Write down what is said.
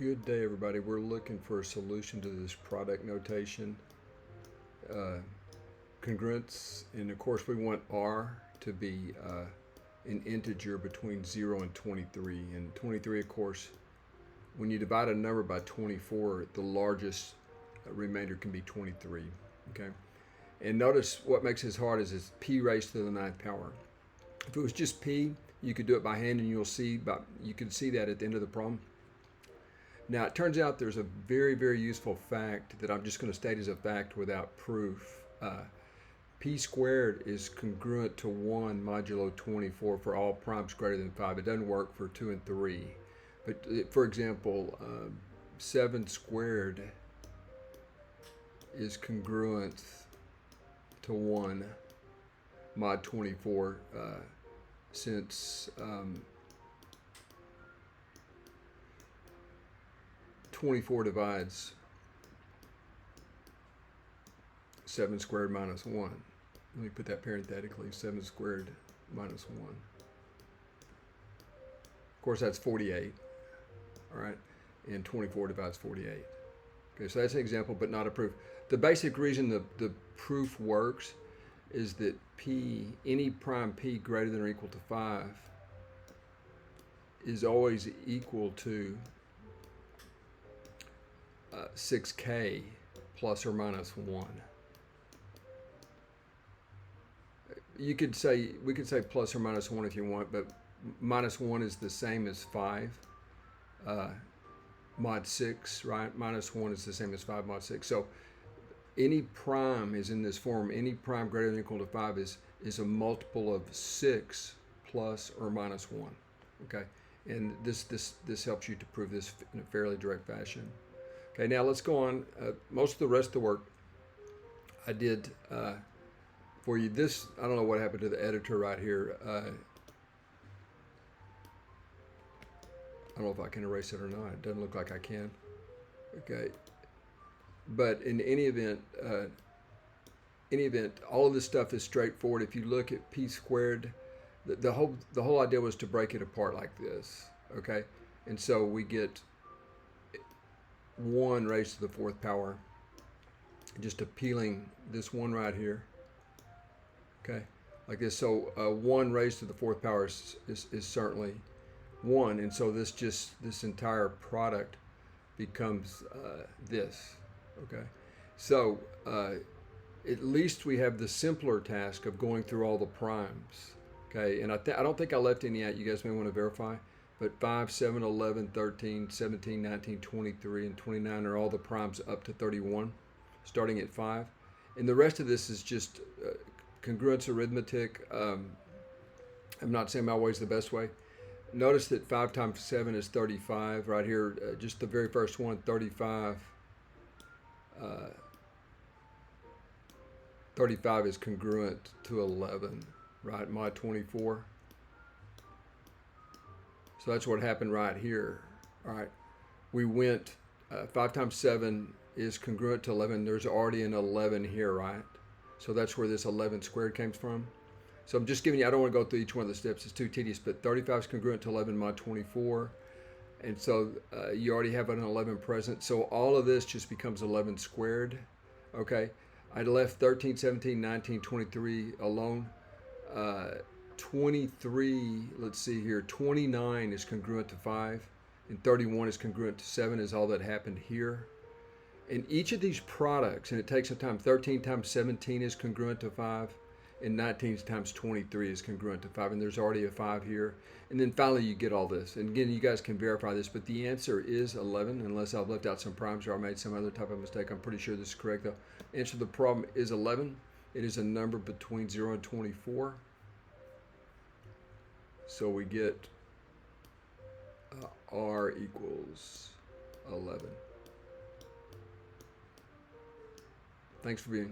Good day, everybody. We're looking for a solution to this product notation, congruence, and of course we want R to be an integer between 0 and 23. And 23, of course, when you divide a number by 24, the largest remainder can be 23. Okay, and notice what makes this hard is it's p raised to the 9th power. If it was just p, you could do it by hand, and you can see that at the end of the problem. Now, it turns out there's a very, very useful fact that I'm just going to state as a fact without proof. P squared is congruent to 1 modulo 24 for all primes greater than 5. It doesn't work for 2 and 3. But for example, 7 squared is congruent to 1 mod 24 since 24 divides 7 squared minus 1. Let me put that parenthetically, 7 squared minus 1. Of course, that's 48, all right? And 24 divides 48. Okay, so that's an example, but not a proof. The basic reason the proof works is that p, any prime p greater than or equal to 5 is always equal to 6k plus or minus 1. We could say plus or minus 1 if you want, but minus 1 is the same as 5 mod 6, right? Minus 1 is the same as 5 mod 6. So any prime is in this form. Any prime greater than or equal to 5 is a multiple of 6 plus or minus 1. Okay, and this helps you to prove this in a fairly direct fashion. Okay, now let's go on. Most of the rest of the work I did for you. This, I don't know what happened to the editor right here. I don't know if I can erase it or not. It doesn't look like I can. Okay, but in any event, all of this stuff is straightforward. If you look at p squared, the whole idea was to break it apart like this. Okay, and so we get 1 raised to the 4th power, just appealing this 1 right here, okay, like this. So 1 raised to the 4th power is certainly 1, and so this entire product becomes this. Okay, so at least we have the simpler task of going through all the primes. Okay, and I don't think I left any out. You guys may want to verify. But 5, 7, 11, 13, 17, 19, 23, and 29 are all the primes up to 31, starting at 5. And the rest of this is just congruence arithmetic. I'm not saying my way is the best way. Notice that 5 times 7 is 35. Right here, just the very first one, 35. 35 is congruent to 11, right? Mod 24. So that's what happened right here. All right, we went 5 times 7 is congruent to 11. There's already an 11 here, right? So that's where this 11 squared came from. So I'm just giving you, I don't want to go through each one of the steps, it's too tedious, but 35 is congruent to 11 mod 24. And so you already have an 11 present. So all of this just becomes 11 squared. Okay, I left 13, 17, 19, 23 alone. 23, let's see here, 29 is congruent to 5, and 31 is congruent to 7 is all that happened here. And each of these products, and it takes some time, 13 times 17 is congruent to 5, and 19 times 23 is congruent to 5, and there's already a 5 here. And then finally you get all this. And again, you guys can verify this, but the answer is 11, unless I've left out some primes or I made some other type of mistake. I'm pretty sure this is correct though. Answer to the problem is 11. It is a number between 0 and 24. So we get R equals 11. Thanks for being